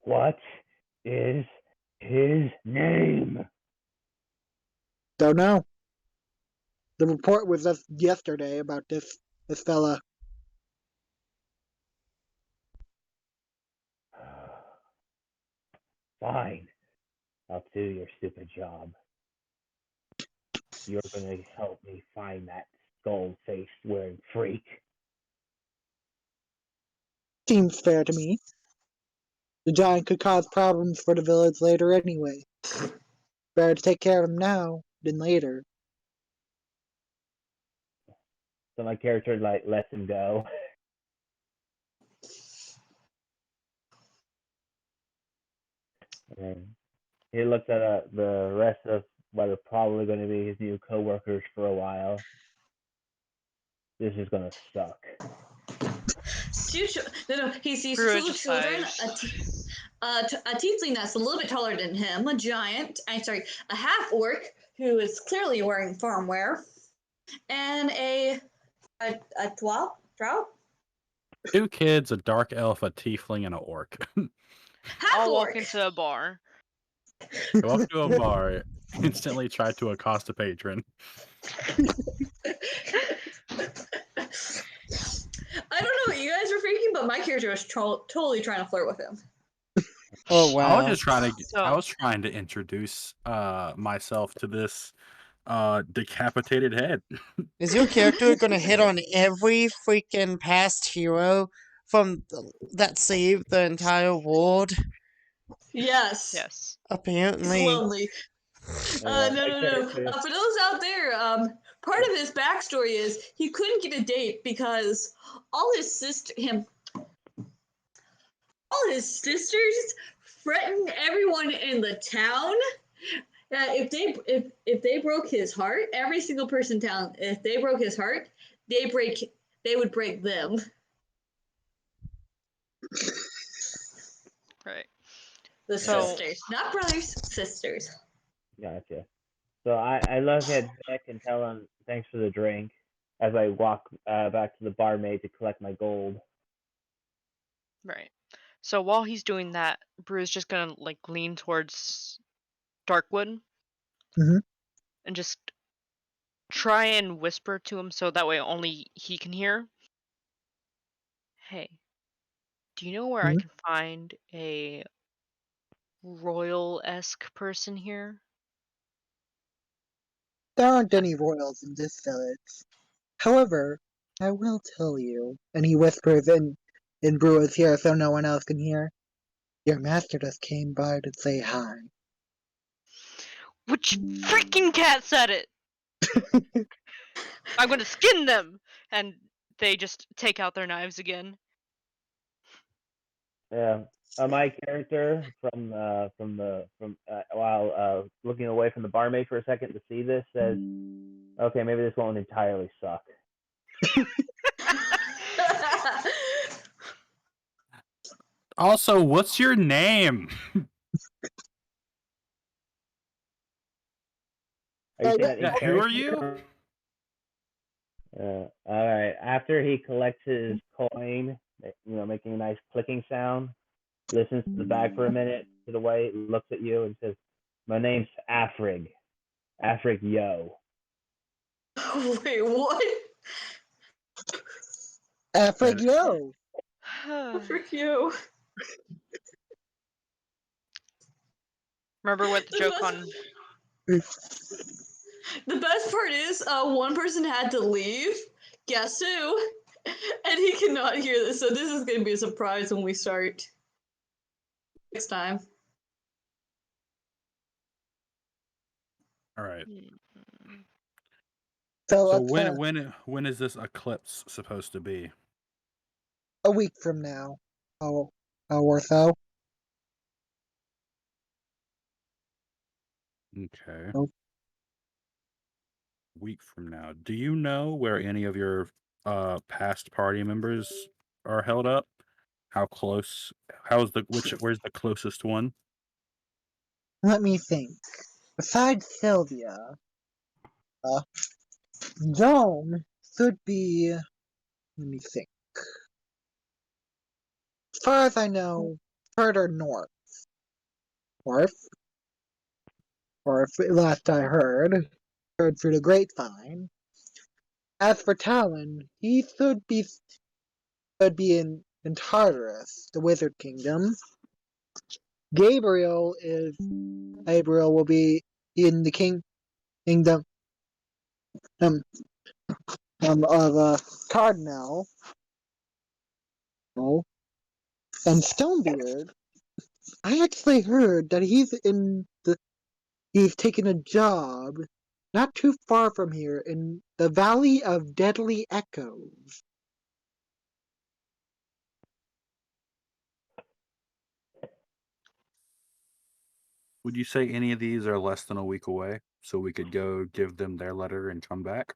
What is his name? Don't know. The report was just yesterday about this fella. Fine. I'll do your stupid job. You're gonna help me find that skull-faced wearing freak. Seems fair to me. The giant could cause problems for the village later anyway. Better to take care of him now than later. So my character lets him go. And he looks at the rest of what are probably going to be his new co-workers for a while. This is going to suck. No, he sees Druid two just children, sighs. a tiefling that's a little bit taller than him, a giant, a half orc who is clearly wearing farm wear, and a dwarf. Two kids, a dark elf, a tiefling, and an orc. Half I'll orc. walk into a bar. Go up to a bar, instantly try to accost a patron. I don't know what you guys were thinking, but my character was totally trying to flirt with him. Oh wow! I was just trying to. I So was trying to introduce myself to this decapitated head. Is your character gonna hit on every freaking past hero that saved the entire world? Yes. yes. Apparently. Slowly. Yeah, No, my no, no. character. For those out there, part of his backstory is he couldn't get a date because all his sisters threatened everyone in the town that if they broke his heart, every single person in town, if they broke his heart, they would break them. Right. The So sisters, not brothers, sisters. Gotcha. So I look at Vic and tell him thanks for the drink as I walk back to the barmaid to collect my gold. right. So while he's doing that, Brew is just gonna like lean towards Darkwood Mhm. and just try and whisper to him so that way only he can hear. Hey, do you know where I Mhm. can find a royal-esque person here? There aren't any royals in this village. However, I will tell you, and he whispers in Brewer's ear so no one else can hear, your master just came by to say hi. Which freaking cat said it? I'm gonna skin them! And they just take out their knives again. Yeah. My character while looking away from the barmaid for a second to see this says, "Okay, maybe this won't entirely suck." Also, what's your name? Are you saying that in Yeah, who are you? character? All right. After he collects his coin, making a nice clicking sound, listens to the bag for a minute, to the way, looks at you, and says, "My name's Afrig. Afrig Yo." Wait, what? Afrig And yo! For you. Remember what the The joke best, on... the best part is, one person had to leave. Guess who? And he cannot hear this, so this is going to be a surprise when we start next time. all right. So So let's when is this eclipse supposed to be? a week from now, or so. Okay. Oh. Week from now. Do you know where any of your past party members are held up? How close? Where's the closest one? Let me think. Besides Sylvia, Dome should be. Let me think. As far as I know, further north. North. Or if last I heard through the grapevine. As for Talon, he should be in Tartarus, the Wizard Kingdom. Gabriel will be in the kingdom of Cardinal. Oh, and Stonebeard. I actually heard that he's taken a job not too far from here in the Valley of Deadly Echoes. Would you say any of these are less than a week away, so we could go give them their letter and come back?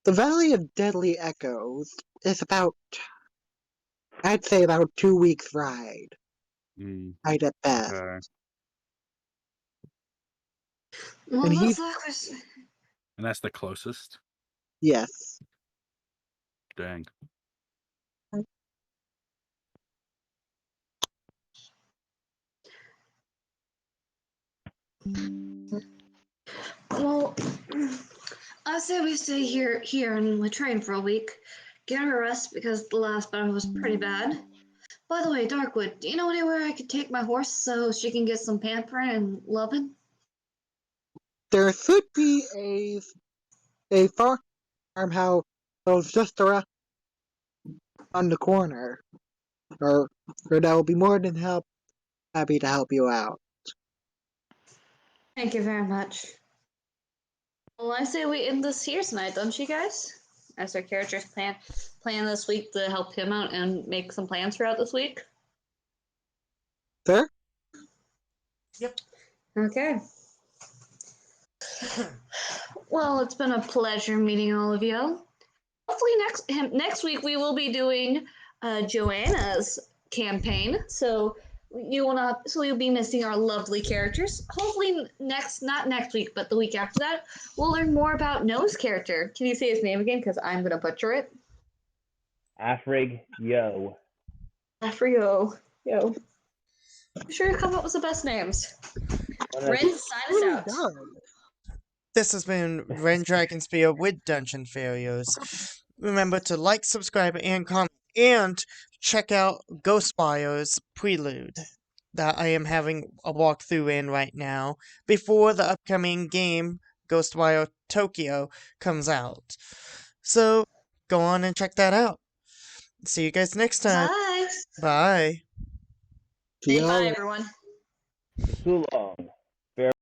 The Valley of Deadly Echoes is I'd say about 2 weeks ride. Right at best. Okay. Well, And looks he's, like we're... And that's the closest? yes. Dang. Well, I say we stay here in Latrine for a week. get her rest because the last battle was pretty bad. By the way, Darkwood, do you know anywhere I could take my horse so she can get some pampering and loving? There should be a farmhouse just around on the corner, or that will be more than happy to help you out. Thank you very much. Well, I say we end this here tonight, don't you guys? As our characters plan this week to help him out and make some plans throughout this week. Sir? Yep. Okay. Well, it's been a pleasure meeting all of you. Hopefully next week we will be doing Joanna's campaign. So you'll be missing our lovely characters. Hopefully not next week, but the week after that, we'll learn more about Noah's character. Can you say his name again? Because I'm gonna butcher it. Afrig Yo. Afrio. Yo. I'm sure you come up with the best names. Ren, sign us out. This has been RenDragonspear with Dungeon Failures. Remember to like, subscribe, and comment, and check out Ghostwire's Prelude that I am having a walkthrough in right now before the upcoming game Ghostwire Tokyo comes out. So go on and check that out. See you guys next time. Bye. Bye. Say bye, everyone. Too long.